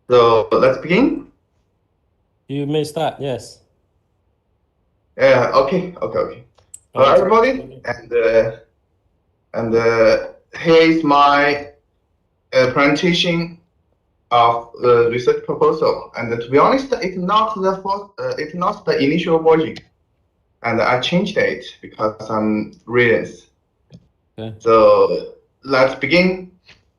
So let's begin. You may start, yes. Yeah, okay. Hello, everybody, and here is my presentation of the research proposal. And to be honest, it's not the first, it's not the initial version, and I changed it because some reasons. Okay. So let's begin.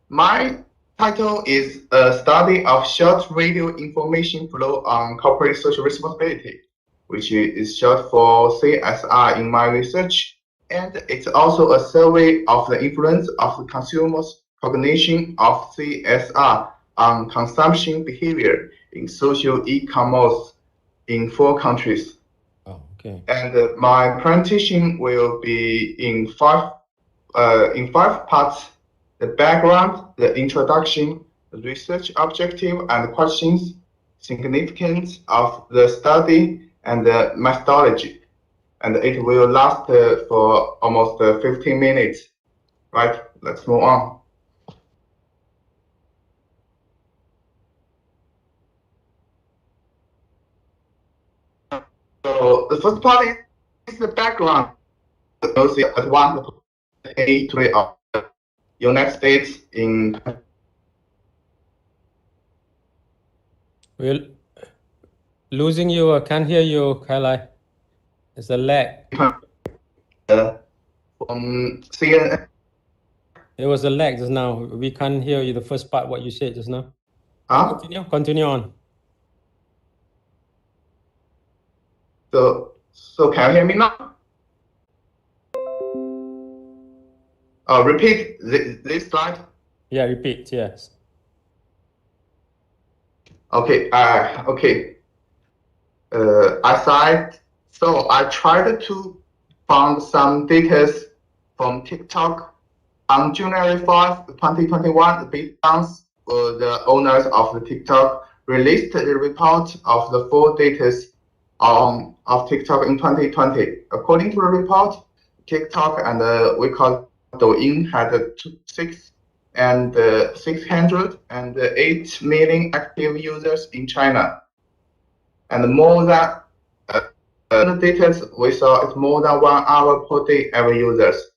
My title is a study of short radio information flow on corporate social responsibility, which is short for CSR in my research. And it's also a survey of the influence of the consumers' cognition of CSR on consumption behavior in social e-commerce in 4 countries. Oh, okay. And my presentation will be in five parts: the background, the introduction, the research objective and questions, significance of the study, and the methodology. And it will last for almost 15 minutes. Right, let's move on. So the first part is the background. Mostly advanced history of the United States in. We're losing you. I can't hear you, Kailai. There's a lag. From CNN. There was a lag just now. We can't hear you, the first part, what you said just now. Huh? Continue on. So can you hear me now? Repeat this slide. Yeah, repeat, yes. Okay. I tried to find some data from TikTok on January 5, 2021. The owners of the TikTok released the report of the 4 data of TikTok in 2020. According to the report, TikTok and we call Douyin had 608 million active users in China, and more than the data we saw is more than 1 hour per day every users.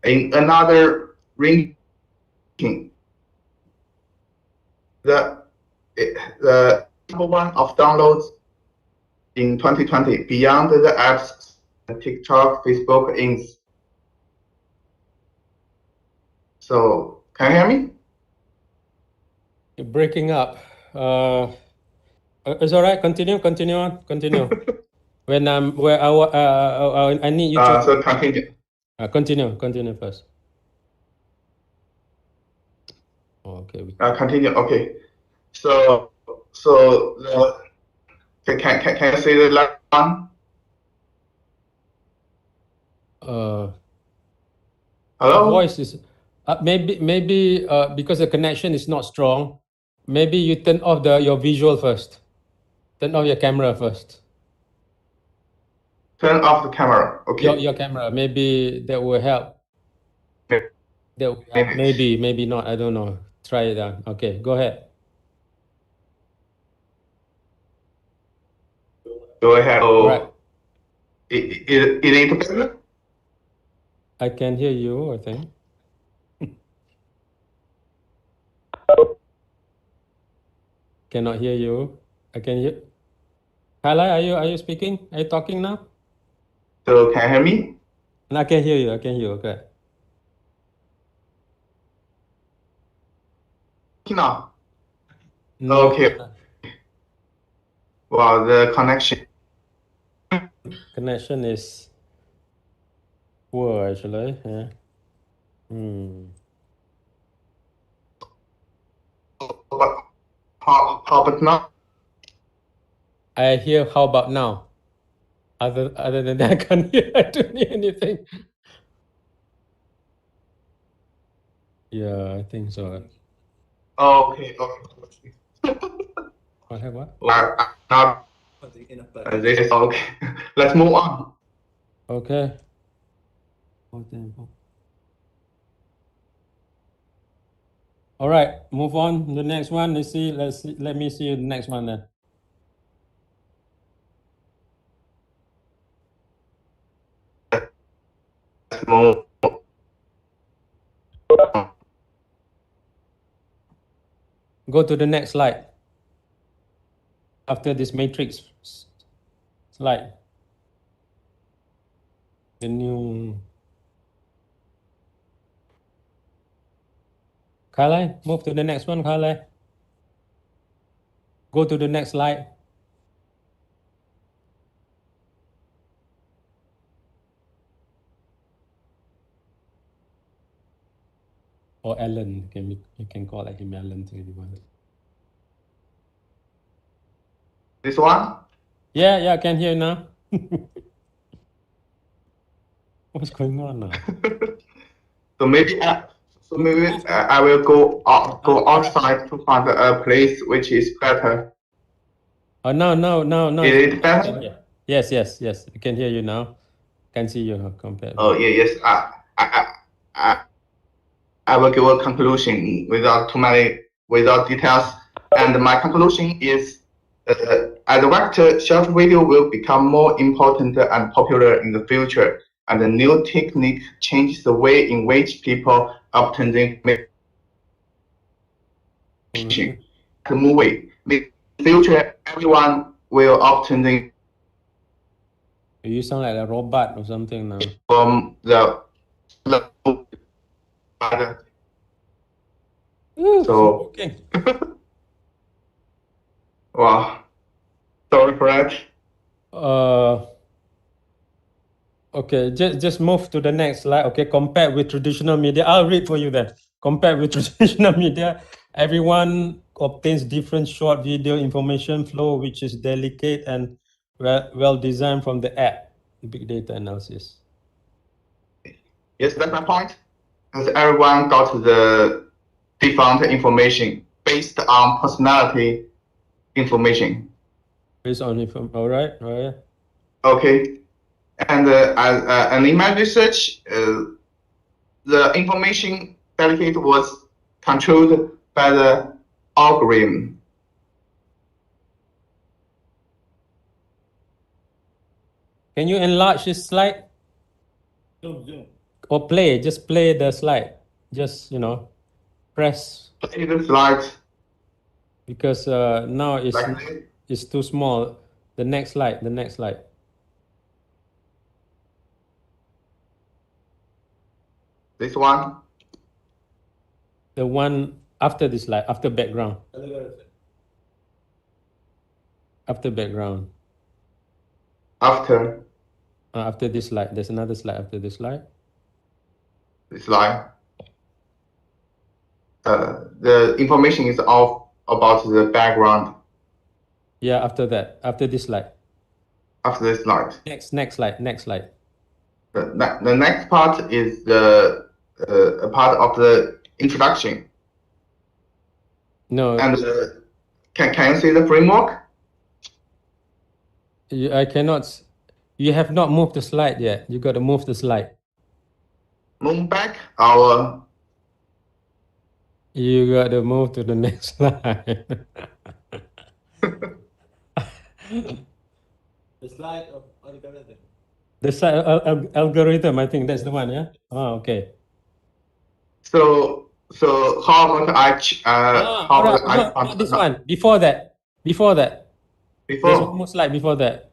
In another ranking, the number 1 of downloads in 2020 beyond the apps TikTok, Facebook, Ins. So can you hear me? You're breaking up. It's all right. Continue on. When I need you to. So continue. Continue first. Okay. Continue. Okay. So can you see the last one? Hello? Voice is maybe because the connection is not strong. Maybe you turn off your visual first. Turn off your camera first. Turn off the camera. Okay. Your camera. Maybe that will help. Maybe not. I don't know. Try it out. Okay, go ahead. Go ahead. All right. Is it better? I can hear you, I think. Cannot hear you. I can hear. Kailai, are you speaking? Are you talking now? So can you hear me? And I can hear you. Okay. No. No. Okay. Well, the connection is poor actually. Yeah. How about now? I hear how about now? Other than that, I can't hear. I don't hear anything. Yeah, I think so. Okay. I have what? This is okay. Let's move on. Okay. All right, move on. The next one. Let's see. Let me see the next one then. Move. Go to the next slide. After this matrix slide. The new Kailai, move to the next one, Kailai. Go to the next slide. Or Alan, you can call like him Alan to anyone. This one? Yeah, I can hear you now. What's going on now? So maybe I will go outside to find a place which is better. Oh, no. Is it better? Yes. I can hear you now. Can see you compared. Oh yeah, yes. I will give a conclusion without details. And my conclusion is, as a vector, short video will become more important and popular in the future. And the new technique changes the way in which people obtain information. The movie, in the future, everyone will obtain the You sound like a robot or something now. from the so okay. wow. Sorry for that. Okay, just move to the next slide. Okay, compared with traditional media, I'll read for you then. Compared with traditional media, everyone obtains different short video information flow, which is delicate and well designed from the app, big data analysis. Yes, that's my point. Because everyone got the different information based on personality information. Based on all right. Okay, and in my research, the information delegate was controlled by the algorithm. Can you enlarge this slide? Zoom. Or just play the slide. Just, press. Play the slide. Because now it's too small. The next slide. This one? The one after this slide, after background. After background. After this slide. There's another slide after this slide. This slide. The information is all about the background. Yeah, after that. After this slide. After this slide. Next slide. The next part is the a part of the introduction. No. And can you see the framework? I cannot. You have not moved the slide yet. You got to move the slide. Move back or? You got to move to the next slide. The slide of algorithm. The slide algorithm, I think that's the one, yeah? Oh, okay. So how about not this one. Before that. There's one more slide before that.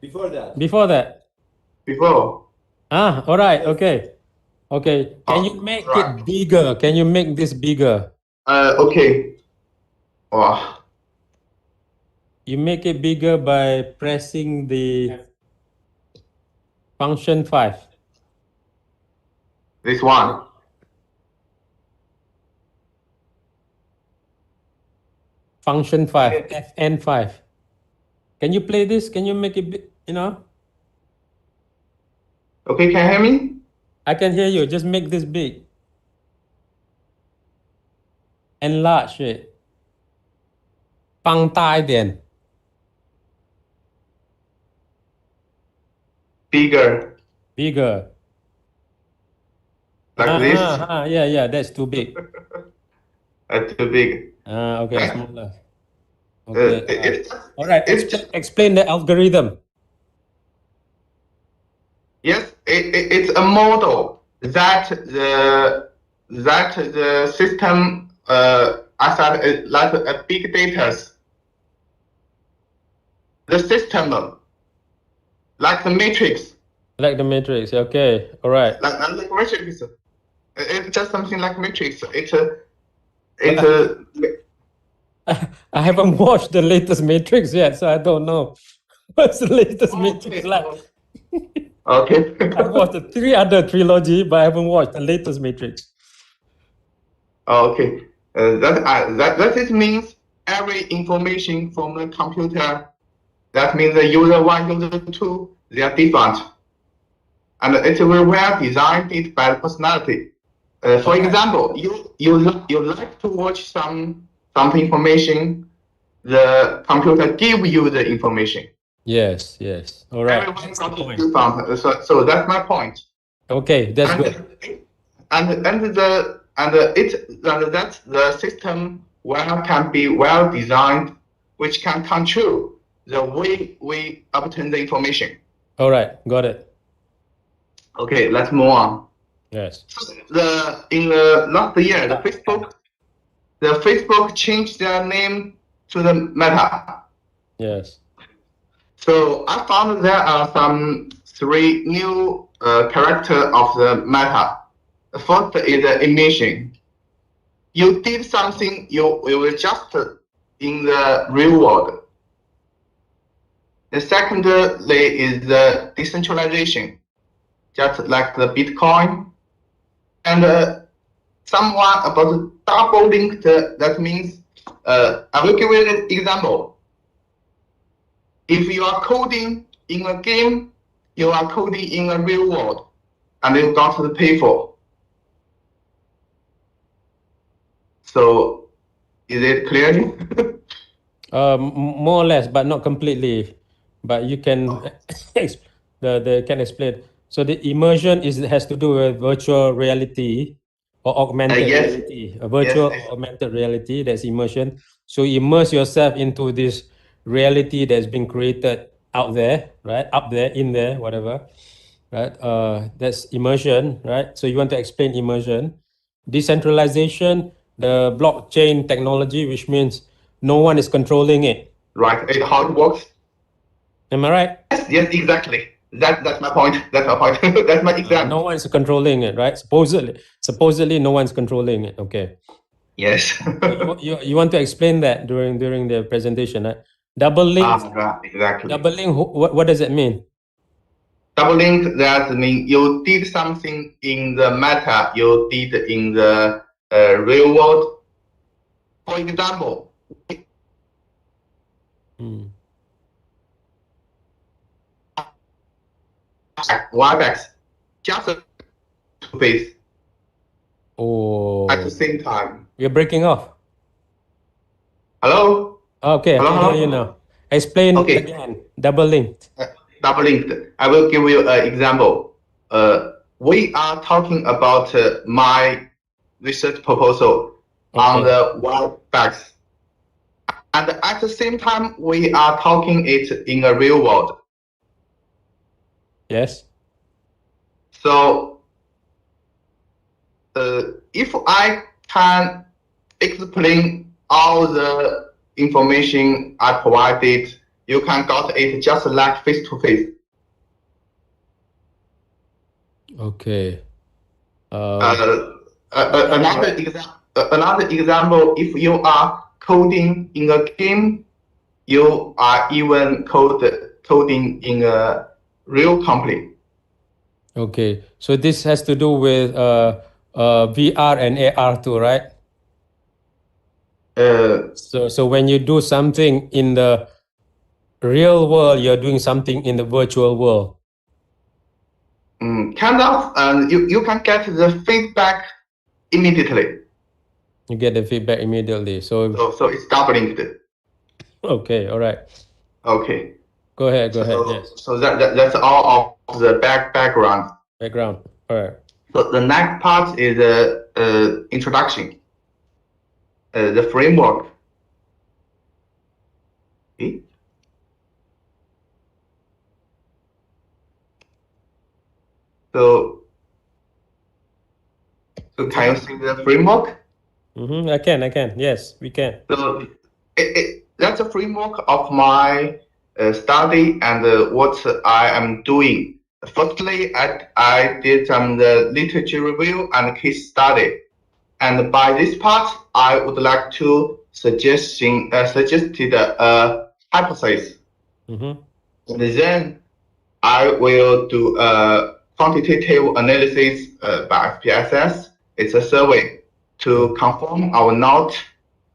Before. All right. Okay. Can you make it bigger? Can you make this bigger? Okay. Wow. You make it bigger by pressing the function 5. This one. Function 5, FN5. Can you play this? Can you make it big, Okay, can you hear me? I can hear you. Just make this big. Enlarge it. 放大一点. Bigger. Like this? Yeah, that's too big. too big. Okay, Right? smaller. Okay. It's All right. it's Explain the algorithm. yes, it's a model that the system as like a big data. The system like the matrix. Like the matrix. Okay. All right. Like matrix. It's just something like matrix. It's a I haven't watched the latest Matrix yet, so I don't know what's the latest Matrix like. Okay. I watched the 3 other trilogy, but I haven't watched the latest Matrix. Okay. That it means every information from the computer. That means the user 1, user 2, they are different, and it's very well designed by the personality. For example, you like to watch some information. The computer give you the information. Yes. All right. Everyone got different. So that's my point. Okay, that's good. And that's the system can be well designed, which can control the way we obtain the information. All right, got it. Okay, let's move on. Yes. In the last year, the Facebook changed their name to the Meta. Yes. So I found there are some 3 new characters of the Meta. The first is the emission. You did something, you will just in the real world. The secondly is the decentralization, just like the Bitcoin. And someone about double linked, that means, I will give you an example. If you are coding in a game, you are coding in a real world, and you got to pay for. So, is it clear? More or less, but not completely. But you can can explain. So the immersion has to do with virtual reality or augmented Yes. reality. A virtual augmented reality, that's immersion. So immerse yourself into this reality that's been created out there, right? Up there, in there, whatever. Right? That's immersion, right? So you want to explain immersion. Decentralization, the blockchain technology, which means no one is controlling it. Right. How it works? Am I right? Yes, exactly. That's my point. That's my point. That's my example. No one's controlling it, right? Supposedly no one's controlling it. Okay. Yes. you want to explain that during the presentation, right? Double link. Right, exactly. Double link. What does it mean? Double link, that means you did something in the meta, you did in the real world. For example, Webex, just two face at the same time. You're breaking off. Hello? Okay, I can hear you now. Explain again. Double linked. Double linked. I will give you an example. We are talking about my research proposal on the Webex. And at the same time, we are talking it in a real world. Yes. So, if I can explain all the information I provided, you can got it just like face to face. Okay. Another example, if you are coding in a game, you are even coding in a real company. Okay, so this has to do with VR and AR too, right? So when you do something in the real world, you're doing something in the virtual world. Kind of, and you can get the feedback immediately. You get the feedback immediately. So it's double linked. Okay, all right. Okay. Go ahead. Yes. So that's all of the background. Background. All right. So the next part is introduction. the framework. Okay. So can you see the framework? I can. Yes, we can. So that's a framework of my study and what I am doing. Firstly, I did some the literature review and case study. And by this part, I would like to suggested a hypothesis. And then I will do a quantitative analysis by FPSS. It's a survey to confirm or not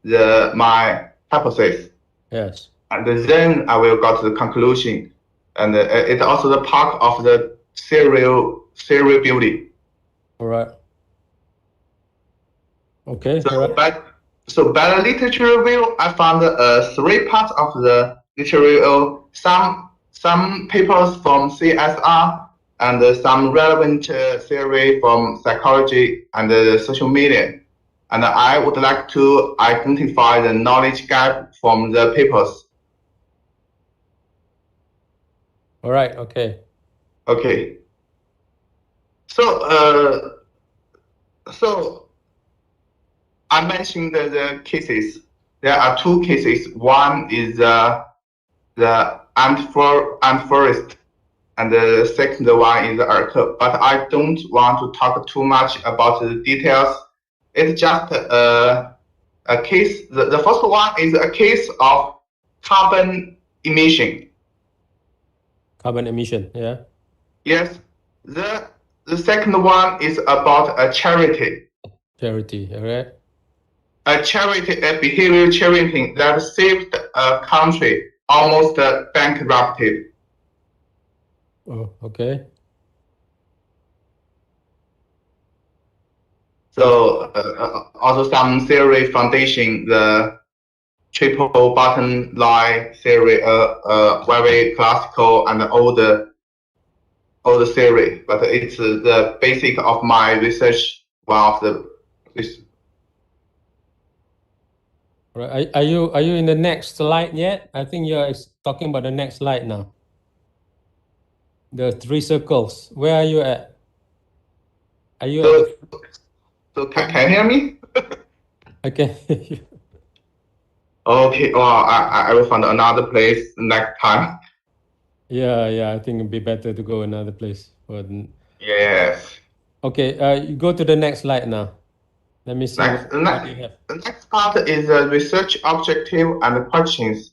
my hypothesis. Yes. And then I will go to the conclusion. And it's also the part of the serial building. All right. Okay. So by the literature review, I found three parts of the literature review. Some papers from CSR and some relevant theory from psychology and social media. And I would like to identify the knowledge gap from the papers. All right. Okay. Okay. So I mentioned the cases. There are two cases. One is the ant forest, and the second one is the arc. But I don't want to talk too much about the details. It's just a case. The first one is a case of carbon emission. Carbon emission, yeah. Yes. The second one is about a charity. Charity, all right. A charity, a behavioral charity that saved a country almost bankrupted. Oh, okay. So also some theory foundation, the triple bottom line theory, very classical and old theory, but it's the basic of my research. One of the. Right. Are you in the next slide yet? I think you're talking about the next slide now. The three circles. Where are you at? Are you So can you hear me? I can hear you. Okay. Well, I will find another place next time. Yeah. I think it'd be better to go another place. Yes. Okay. You go to the next slide now. Let me see. The next part is research objective and questions.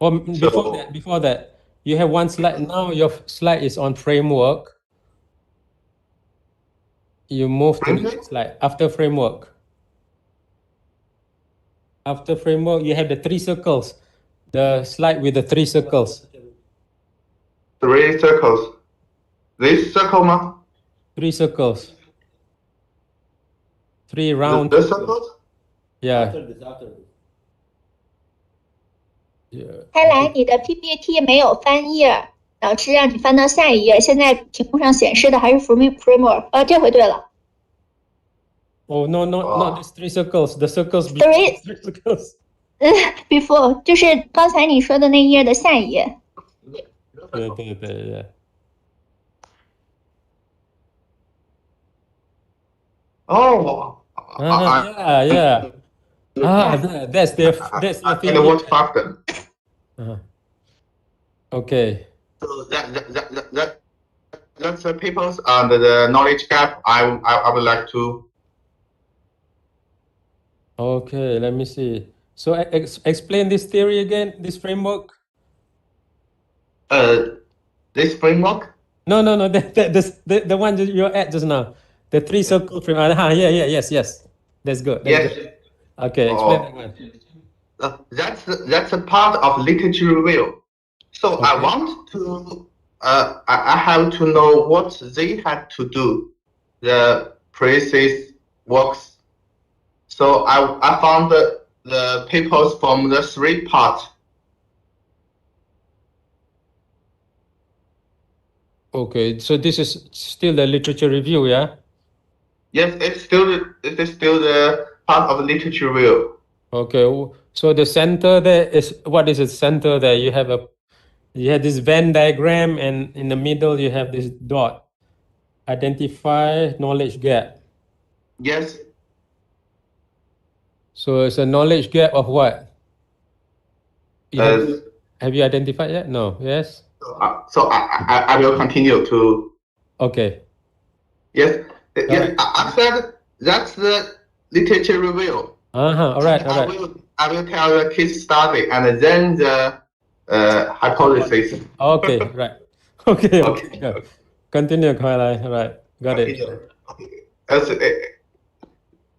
Oh, before that, you have one slide. Now your slide is on framework. You move to the next slide. After framework. After framework, you have the three circles. The slide with the three circles. Three circles. This circle, ma? Three circles. Three round. The circles? Yeah.开来，你的 PPT 没有翻页，导致让你翻到下一页。现在屏幕上显示的还是 framework。这回对了。Oh no, not these three circles. The circles Three circles. Before 就是刚才你说的那一页的下一页。对。Oh. Yeah. That's the And what factor? Okay. So that's the papers and the knowledge gap. I would like to. Okay, let me see. So explain this theory again. This framework. This framework. No. The one that you're at just now. The three circle framework. Yes. That's good. Good. Okay, explain that one. That's a part of literature review. So okay. I want to. I have to know what they had to do. The precise works. So I found the papers from the three parts. Okay, so this is still the literature review, yeah? Yes, it is still the part of literature review. Okay. So the center there is, what is the center there? You have this Venn diagram, and in the middle you have this dot. Identify knowledge gap. Yes. So it's a knowledge gap of what? Have you identified yet? No. Yes. So I will continue to. Okay. Yes. Yes. Right. I said that's the literature review. All right. I will tell the case study and then the hypothesis. Okay. Right. Okay. Yeah. Continue, Kailai. Right. Got it. As,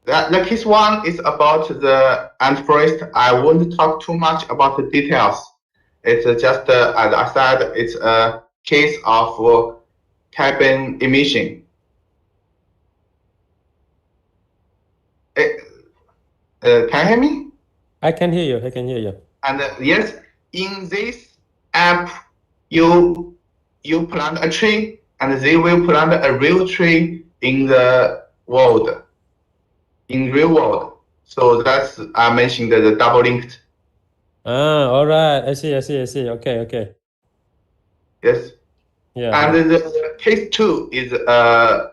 the case one is about the, and first I won't talk too much about the details. It's just, as I said, it's a case of carbon emission. Can you hear me? I can hear you. And yes, in this app, you plant a tree, and they will plant a real tree in the world, in real world. So that's I mentioned the double linked. All right. I see. Okay. Yes. Yeah. And the case two is a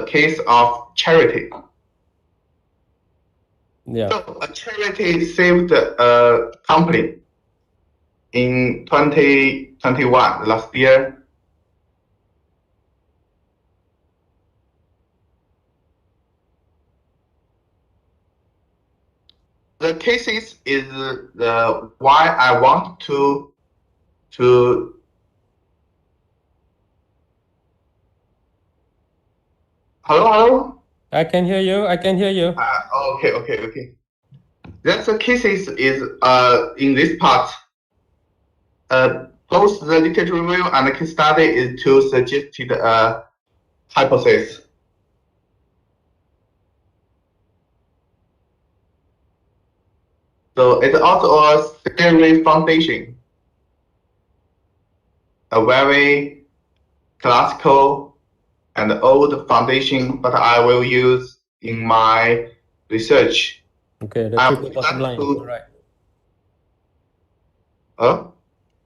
case of charity. Yeah. So a charity saved a company in 2021, last year. The cases is the why I want to hello. I can hear you. Okay. That's the cases is in this part. Both the literature review and the case study is to suggested hypothesis. So it's also a theory foundation, a very classical and old foundation, but I will use in my research. Okay, the triple bottom line. All right.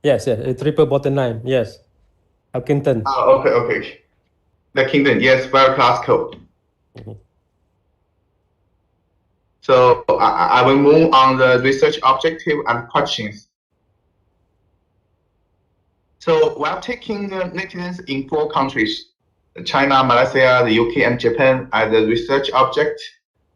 Yes, a triple bottom line. Yes. Elkington. Okay. The Kingdom, yes, very classical. So I will move on the research objective and questions. So while taking the netizens in 4 countries, China, Malaysia, the UK, and Japan as the research object,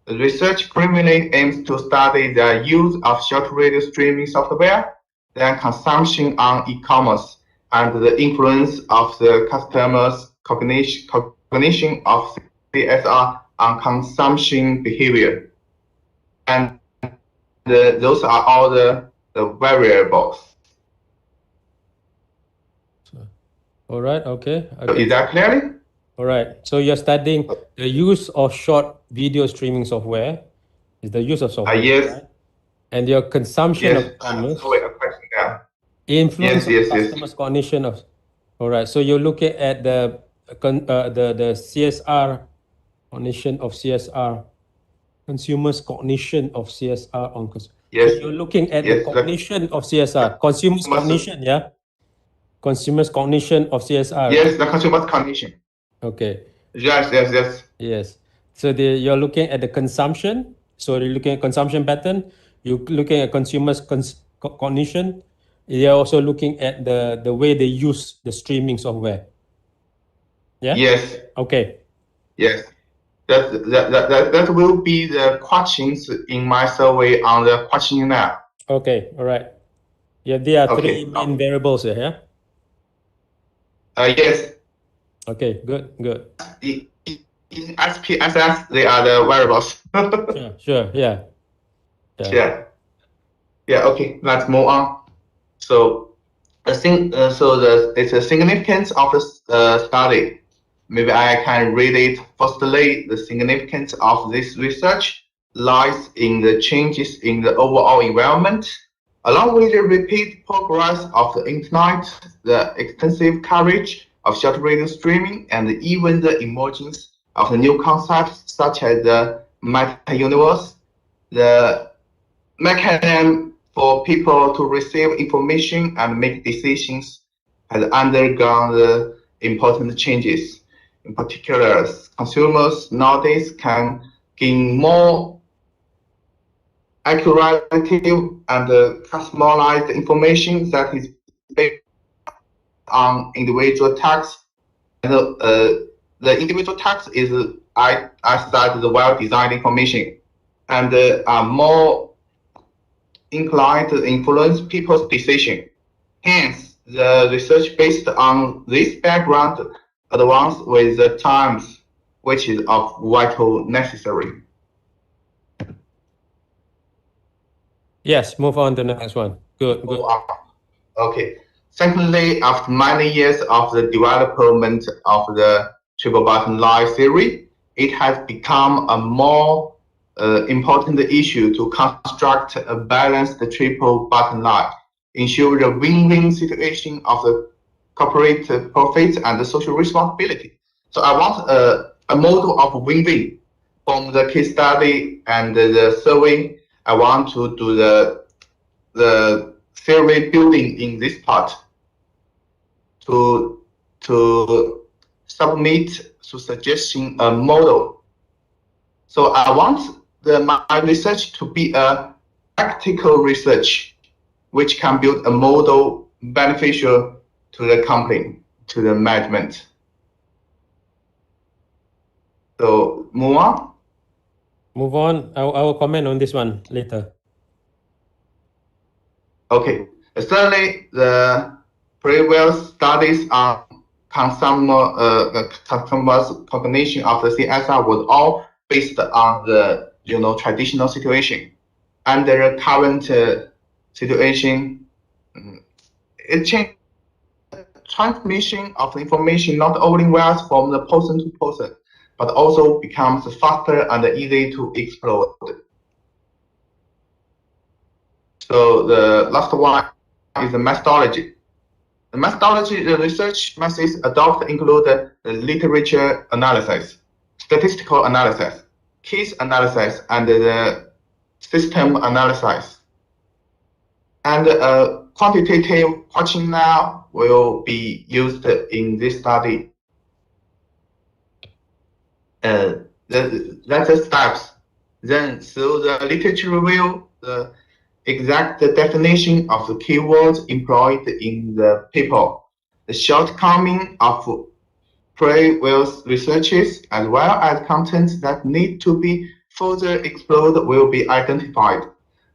the research primarily aims to study the use of short radio streaming software, their consumption on e-commerce, and the influence of the customers' cognition of CSR on consumption behavior. And those are all the variables. All right, okay. Is that clear? All right, so you're studying the use of short video streaming software, is the use of software, yes. Right? And your consumption of commerce, influence of customers' cognition of. All right, so you're looking at the CSR, cognition of CSR, consumers' cognition of CSR on consumer. Yes. So you're looking at the cognition of CSR, consumers' cognition, yeah? Consumers' cognition of CSR. Yes, the consumer's cognition. Okay. Yes. So you're looking at the consumption. So you're looking at consumption pattern. You're looking at consumers' cognition. You're also looking at the way they use the streaming software. Yeah. Yes. Okay. Yes. That will be the questions in my survey on the questionnaire. Okay. All right. Yeah, there are 3 main variables here. Yeah. Yes. Okay, good. In SPSS, they are the variables. Sure, yeah. Okay, let's move on. So, it's the significance of the study. Maybe I can read it. Firstly, the significance of this research lies in the changes in the overall environment. Along with the rapid progress of the internet, the extensive coverage of short radio streaming, and even the emergence of the new concepts such as the meta-universe, the mechanism for people to receive information and make decisions has undergone important changes. In particular, consumers nowadays can gain more accurate and customized information that is based on individual tasks. And the individual task is, I studied the well-designed information and are more inclined to influence people's decision. Hence, the research based on this background advance with the times, which is of vital necessary. Yes, move on to the next one. Good. Okay. Secondly, after many years of the development of the triple bottom line theory, it has become a more important issue to construct a balanced triple bottom line, ensure the win-win situation of the corporate profits and the social responsibility. So I want a model of win-win from the case study and the survey. I want to do the theory building in this part to submit to suggesting a model. So I want my research to be a practical research which can build a model beneficial to the company, to the management. So move on. Move on. I will comment on this one later. Okay. Thirdly, the previous studies on consumers' cognition of the CSR was all based on the traditional situation. Under the current situation, it changed. Transmission of information not only varies from the person to person, but also becomes faster and easy to exploit. So the last one is the methodology. The methodology, the research methods adopted include the literature analysis, statistical analysis, case analysis, and the system analysis. And a quantitative questionnaire will be used in this study. That's the steps. Then, through the literature review, the exact definition of the keywords employed in the paper, the shortcoming of previous researches, as well as contents that need to be further explored will be identified.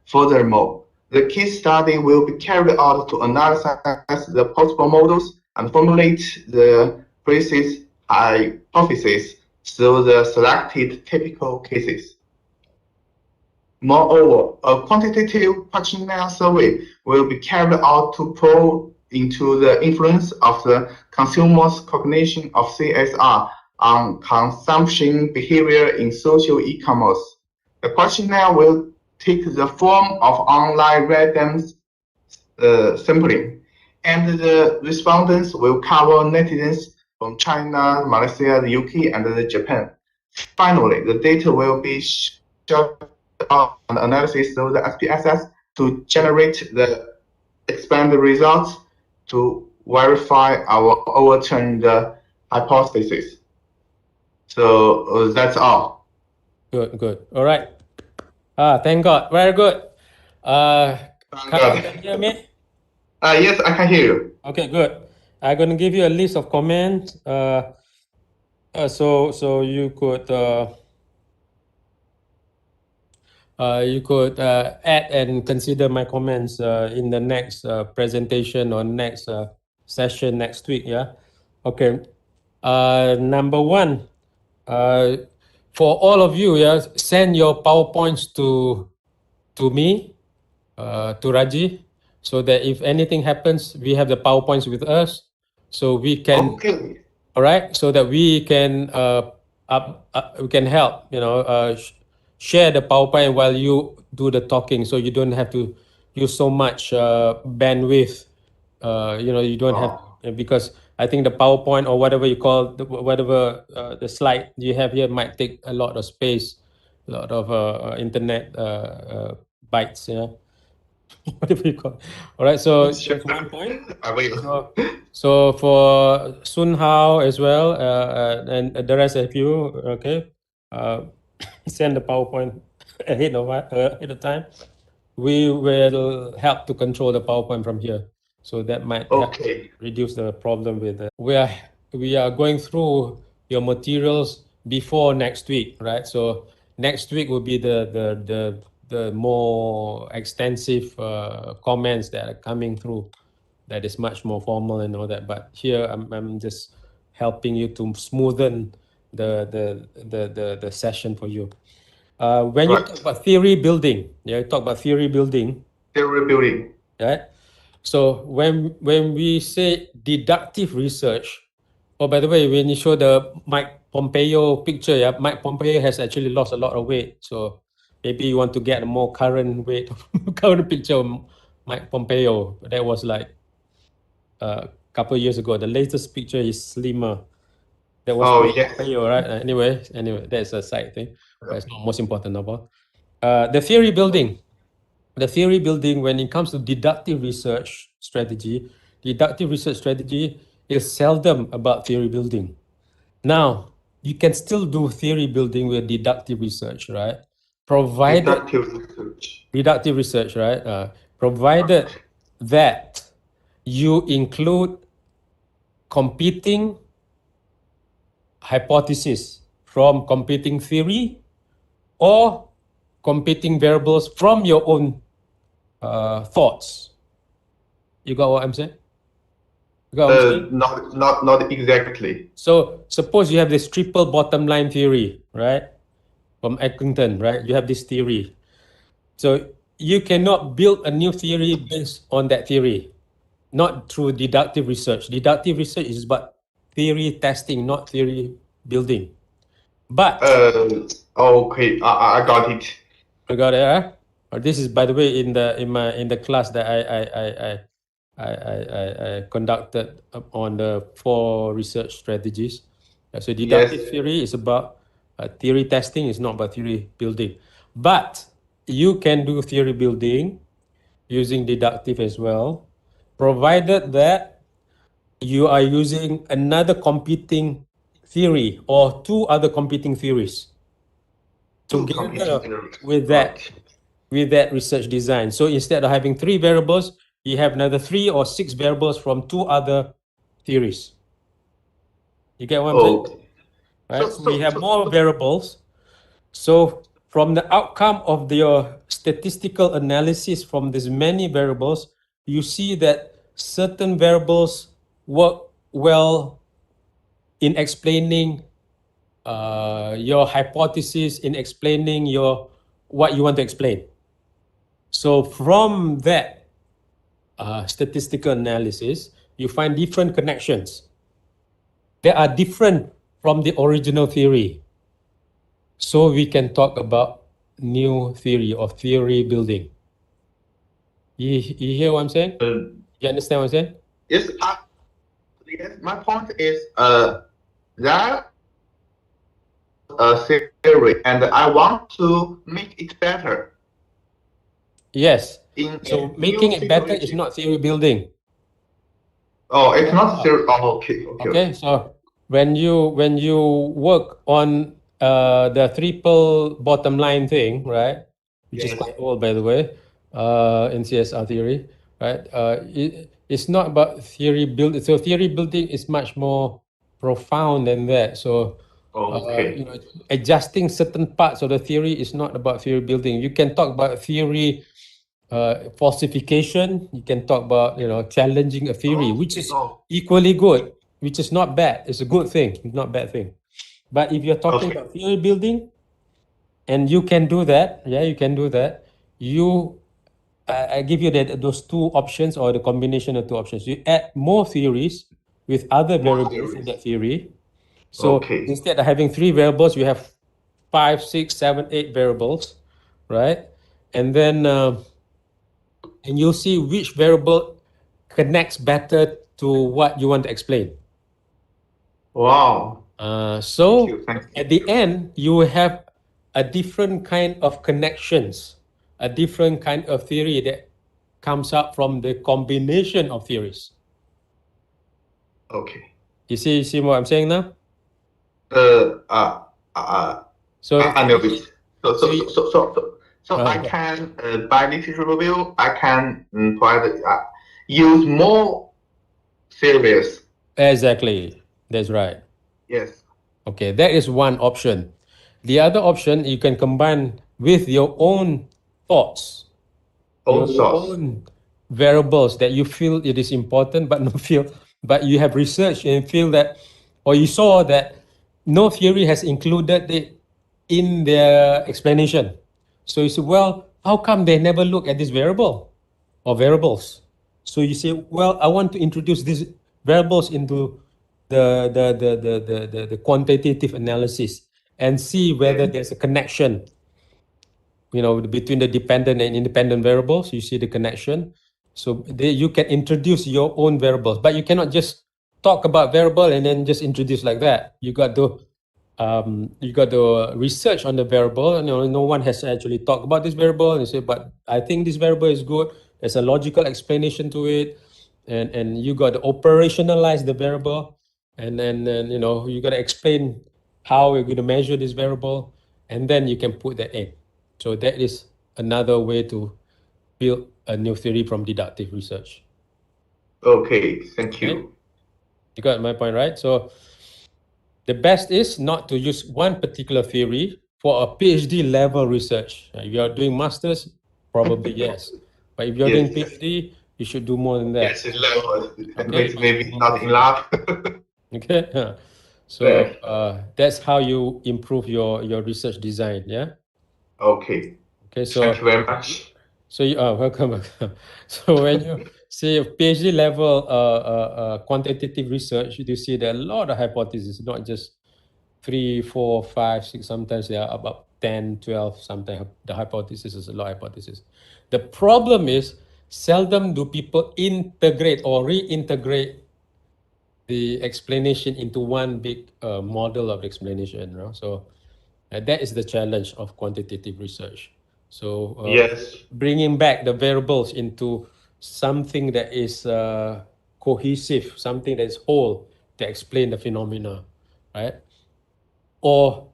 Furthermore, the case study will be carried out to analyze the possible models and formulate the precise hypotheses through the selected typical cases. Moreover, a quantitative questionnaire survey will be carried out to probe into the influence of the consumer's cognition of CSR on consumption behavior in social e-commerce. The questionnaire will take the form of online random sampling, and the respondents will cover netizens from China, Malaysia, the UK, and Japan. Finally, the data will be shared out and analysis through the SPSS to generate the expanded results to verify our overturned hypothesis. So that's all. Good. All right. Thank God. Very good. Can you hear me? Yes, I can hear you. Okay, good. I'm going to give you a list of comments. So you could add and consider my comments in the next presentation or next session next week. Yeah. Okay. Number one, for all of you, send your PowerPoints to me, to Raji, so that if anything happens, we have the PowerPoints with us, so we can. Okay. All right, so that we can help. Share the PowerPoint while you do the talking, so you don't have to use so much bandwidth. You don't have, because I think the PowerPoint or whatever you call the slide you have here might take a lot of space, internet bytes, yeah. Whatever you call it. All right, so Sure. that's one point. I will. So for Sun Hao as well, and the rest of you, okay, send the PowerPoint ahead of time. We will help to control the PowerPoint from here, so that might help Okay. reduce the problem with the. We are going through your materials before next week, right? So next week will be the more extensive comments that are coming through. That is much more formal and all that. But here I'm just helping you to smoothen the session for you. When you Right. talk about theory building, you talk about theory building, Theory building. right? So when we say deductive research, oh, by the way, when you show the Mike Pompeo picture, yeah, Mike Pompeo has actually lost a lot of weight. So maybe you want to get a more current weight, current picture of Mike Pompeo. That was like a couple of years ago. The latest picture is slimmer. That was Oh, Mike yes. Pompeo, right? Anyway, that's a side thing, but it's not most important of all. The theory building. The theory building, when it comes to deductive research strategy is seldom about theory building. Now, you can still do theory building with deductive research, right? Provided deductive research, right? Provided that you include competing hypotheses from competing theory or competing variables from your own thoughts. You got what I'm saying? You got what I'm saying? Not exactly. So suppose you have this triple bottom line theory, right? From Eckington, right? You have this theory. So you cannot build a new theory based on that theory, not through deductive research. Deductive research is about theory testing, not theory building. But okay, I got it. you got it, huh? This is, by the way, in the class that I conducted on the 4 research strategies. So deductive theory is about theory testing, it's not about theory building. But you can do theory building using deductive as well, provided that you are using another competing theory or 2 other competing theories together with that research design. So instead of having 3 variables, you have another 3 or 6 variables from 2 other theories. You get what I'm saying? Right? So we have more variables. So from the outcome of your statistical analysis from these many variables, you see that certain variables work well in explaining your hypothesis, in explaining what you want to explain. So from that statistical analysis, you find different connections. They are different from the original theory. So we can talk about new theory or theory building. You hear what I'm saying? You understand what I'm saying? Yes, yes. My point is that theory, and I want to make it better. Yes. So making it better is not theory building. Oh, it's not theory. Oh, okay. Okay. So when you work on the triple bottom line thing, right? Which is quite old, by the way, in CSR theory, right? It's not about theory building. So theory building is much more profound than that. So adjusting certain parts of the theory is not about theory building. You can talk about theory falsification. You can talk about challenging a theory, which is equally good, which is not bad. It's a good thing, not a bad thing. But if you're talking about theory building, and you can do that, you can do that. I give you those 2 options or the combination of 2 options. You add more theories with other variables in that theory. So instead of having 3 variables, you have 5, 6, 7, 8 variables, right? And then and you'll see which variable connects better to what you want to explain. Wow. So at the end, you will have a different kind of connections, a different kind of theory that comes up from the combination of theories. Okay. You see what I'm saying now? So I know it. So I okay. can by literature review, I can use more theories. Exactly. That's right. Yes. Okay, that is one option. The other option, you can combine with your own thoughts, Own your source. own variables that you feel it is important, but but you have researched and feel that, or you saw that no theory has included it in their explanation. So you say, well, how come they never look at this variable or variables? So you say, well, I want to introduce these variables into the quantitative analysis and see whether there's a connection, between the dependent and independent variables. You see the connection. So you can introduce your own variables, but you cannot just talk about variable and then just introduce like that. You got to research on the variable. No one has actually talked about this variable, and you say, but I think this variable is good. There's a logical explanation to it, and you got to operationalize the variable, and then you got to explain how you're going to measure this variable, and then you can put that in. So that is another way to build a new theory from deductive research. Okay, thank you. Okay? You got my point, right? So the best is not to use one particular theory for a PhD level research. If you are doing masters, probably yes. But if you're doing PhD, you should do more than that. Yes, it's level. Okay? Maybe not enough. Okay. So that's how you improve your research design. Yeah. Okay. Okay. So thank you very much. So you are welcome. So when you see a PhD level quantitative research, you see there are a lot of hypotheses, not just 3, 4, 5, 6. Sometimes there are about 10, 12. Sometimes the hypothesis is a lot of hypotheses. The problem is seldom do people integrate or reintegrate the explanation into one big model of explanation. So that is the challenge of quantitative research. So Yes. bringing back the variables into something that is cohesive, something that is whole to explain the phenomena, right? Or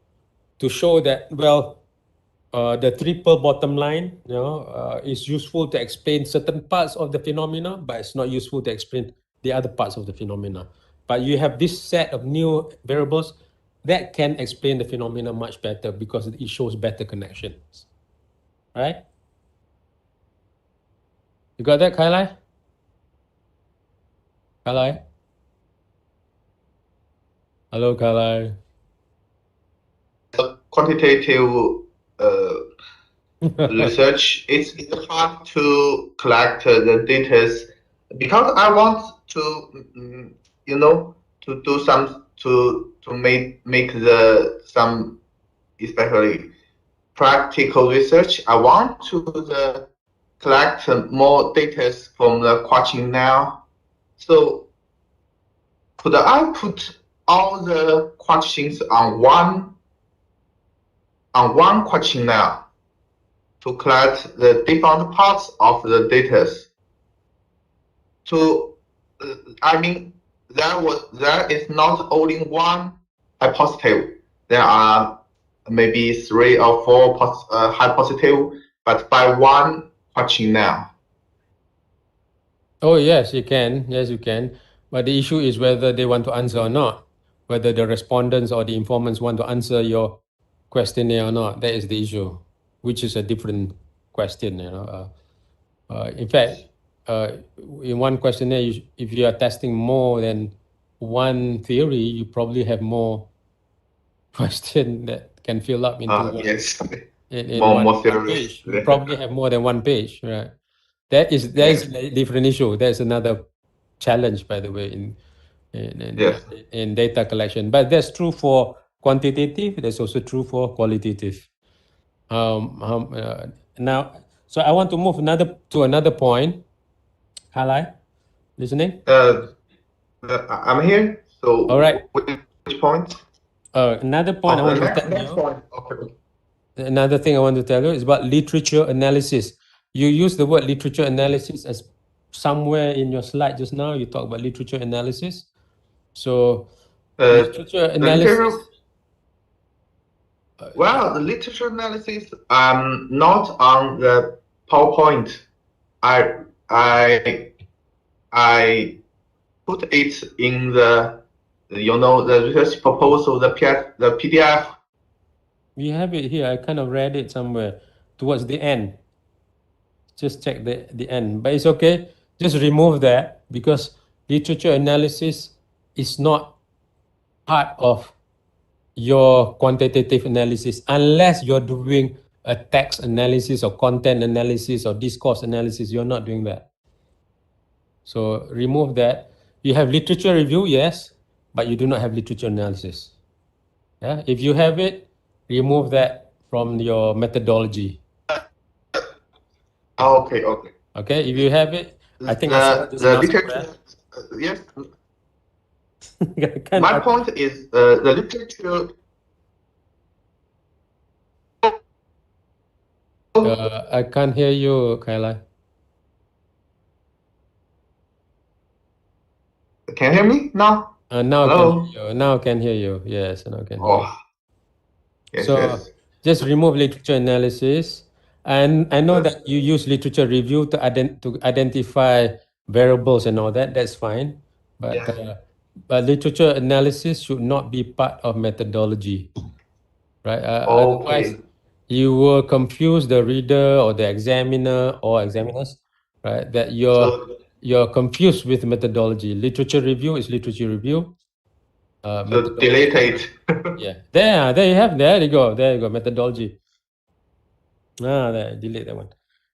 to show that, well, the triple bottom line, is useful to explain certain parts of the phenomena, but it's not useful to explain the other parts of the phenomena. But you have this set of new variables that can explain the phenomena much better because it shows better connections, right? You got that, Kailai? Kailai? Hello, Kailai. Quantitative research, it's hard to collect the data because I want to, to do to make some especially practical research. I want to collect more data from the questionnaire. So could I put all the questions on one questionnaire to collect the different parts of the data? There is not only one hypothesis. There are maybe 3 or 4 hypotheses, but by one questionnaire. Oh, yes, you can. Yes, you can. But the issue is whether they want to answer or not, whether the respondents or the informants want to answer your questionnaire or not. That is the issue, which is a different question. In fact, in one questionnaire, if you are testing more than one theory, you probably have more questions that can fill up into one, Yes. in more one theories. page. You probably have more than one page, right? That is a different issue. That's another challenge, by the way, in data collection. But that's true for quantitative. That's also true for qualitative. Now, so I want to move to another point. Kailai, listening? I'm here. So all right. Which point? Another point I want to tell you. Point. Okay. another thing I want to tell you is about literature analysis. You use the word literature analysis as somewhere in your slide just now. You talk about literature analysis. So literature analysis. The literature analysis, not on the PowerPoint. I put it in the the research proposal, the PDF. We have it here. I kind of read it somewhere towards the end. Just check the end, but it's okay. Just remove that because literature analysis is not part of your quantitative analysis unless you're doing a text analysis or content analysis or discourse analysis. You're not doing that. So remove that. You have literature review, yes, but you do not have literature analysis. Yeah, if you have it, remove that from your methodology. Okay. Okay, if you have it, I think the literature. Yes. My point is the literature. I can't hear you, Kailai. Can you hear me now? Now Hello? can hear you. Now can hear you. Yes, now can hear you. Yes, so yes. Just remove literature analysis. And I know that you use literature review to identify variables and all that. That's fine. But literature analysis should not be part of methodology, right? Otherwise, you will confuse the reader or the examiner or examiners, right? That you're confused with methodology. Literature review is literature review. So delete it. Yeah, there you go. Methodology. There, delete that one.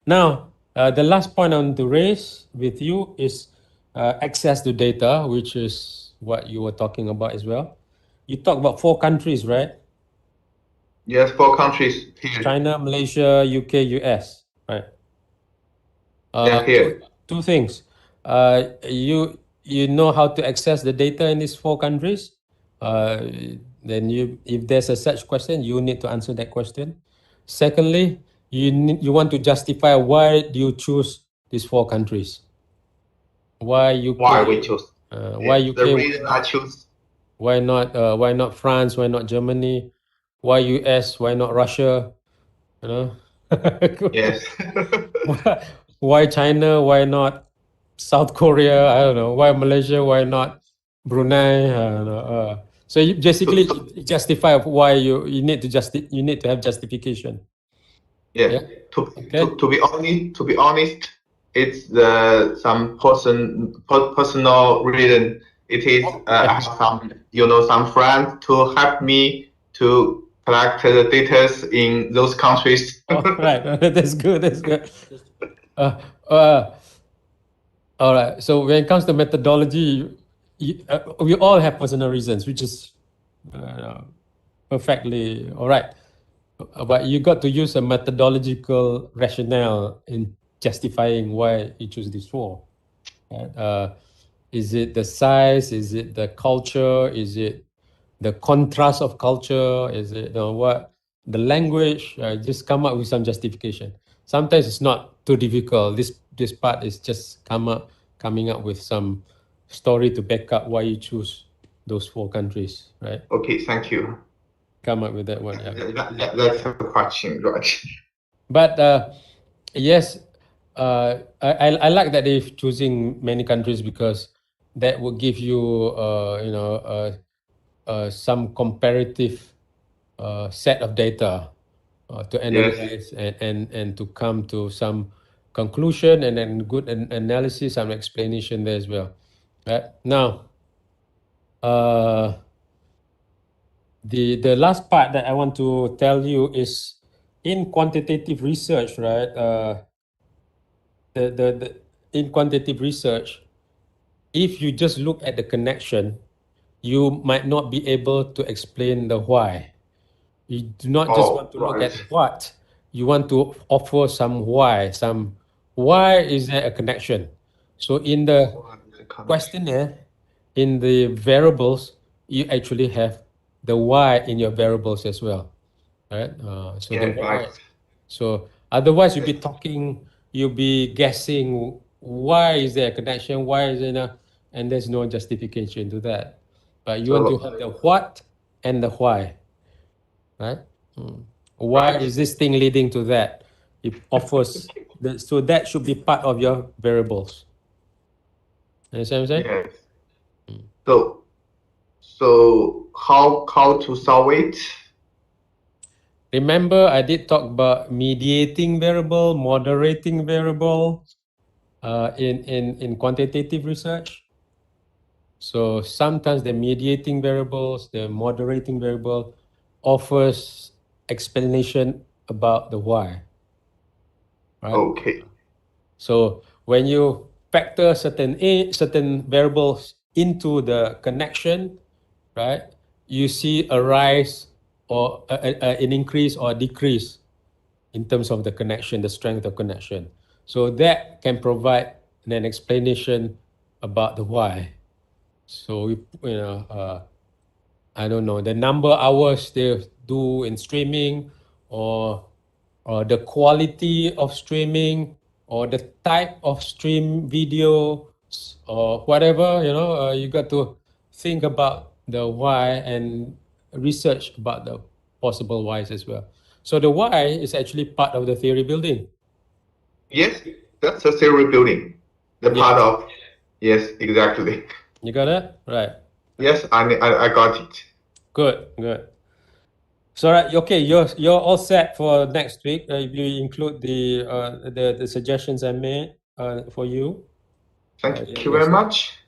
Now, the last point I want to raise with you is access to data, which is what you were talking about as well. You talk about 4 countries, right? Yes, 4 countries here. China, Malaysia, UK, US, right? Here. Two things. You know how to access the data in these 4 countries. Then if there's a such question, you need to answer that question. Secondly, you want to justify why do you choose these 4 countries? Why UK? Why we choose? Why UK? The reason I choose. Why not France? Why not Germany? Why US? Why not Russia? You know? Yes. Why China? Why not South Korea? I don't know. Why Malaysia? Why not Brunei? I don't know. So you basically justify why you need to have justification. Yeah. To be honest, it's some personal reason. It is I have some friends to help me to collect the data in those countries. Right, that's good. All right. So when it comes to methodology, we all have personal reasons, which is perfectly all right. But you got to use a methodological rationale in justifying why you choose this 4. Right? Is it the size? Is it the culture? Is it the contrast of culture? Is it what the language? Just come up with some justification. Sometimes it's not too difficult. This part is just coming up with some story to back up why you choose those 4 countries, right? Okay, thank you. Come up with that one. Yeah. That's a question, right? But yes, I like that they're choosing many countries because that would give you some comparative set of data to analyze and to come to some conclusion and then good analysis, some explanation there as well. Right? Now, the last part that I want to tell you is in quantitative research, right? In quantitative research, if you just look at the connection, you might not be able to explain the why. You do not just want to look at what, you want to offer some why, is there a connection? So in the questionnaire, in the variables, you actually have the why in your variables as well. right? So Yeah, the why. right. So otherwise, you'll be talking, you'll be guessing why is there a connection, why is there, and there's no justification to that. But you want to have the what and the why, right? Why Right. is this thing leading to that? It offers so that should be part of your variables. Understand what I'm saying? Yes. So how to solve it? Remember, I did talk about mediating variable, moderating variable in quantitative research. So sometimes the mediating variables, the moderating variable offers explanation about the why, right? Okay. So when you factor certain variables into the connection, right, you see a rise or an increase or a decrease in terms of the connection, the strength of connection. So that can provide an explanation about the why. So I don't know, the number of hours they do in streaming, or the quality of streaming, or the type of stream video, or whatever, you got to think about the why and research about the possible whys as well. So the why is actually part of the theory building. Yes, that's a theory building. The part Yes. of, yes, exactly. You got it? Right. Yes, I got it. Good. So okay, you're all set for next week. If you include the suggestions I made for you. Thank you very much.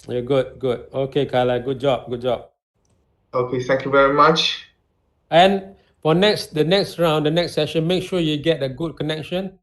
You're good. Okay, Kailai, good job. Okay, thank you very much. And for the next round, the next session, make sure you get a good connection.